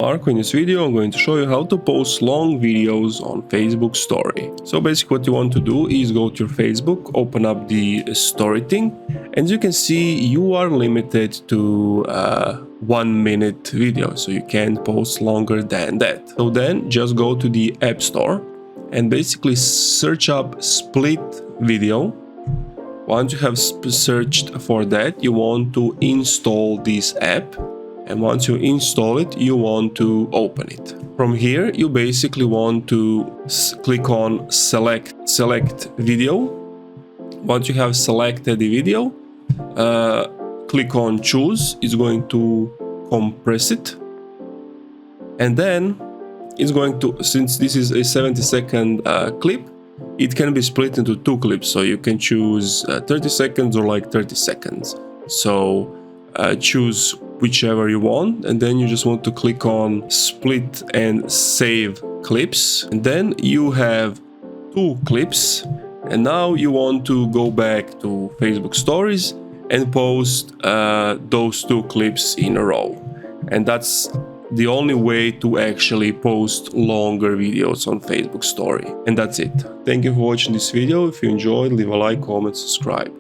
Marco. In this video I'm going to show you how to post long videos on Facebook story. So basically what you want to do is go to your Facebook, open up the story thing, and as you can see you are limited to 1 minute video, so you can't post longer than that. So then just go to the App Store and basically search up split video. Once you have searched for that, you want to install this app. And once you install it, you want to open it. From here, you basically want to click on select video. Once you have selected the video, click on choose. It's going to compress it. And then it's going to, since this is a 70-second clip, it can be split into 2 clips. So you can choose 30 seconds or like 30 seconds. So choose whichever you want, and then you just want to click on split and save clips, and then you have 2 clips. And now you want to go back to Facebook stories and post those 2 clips in a row, and that's the only way to actually post longer videos on Facebook story. And that's it. Thank you for watching this video. If you enjoyed, leave a like, comment, subscribe.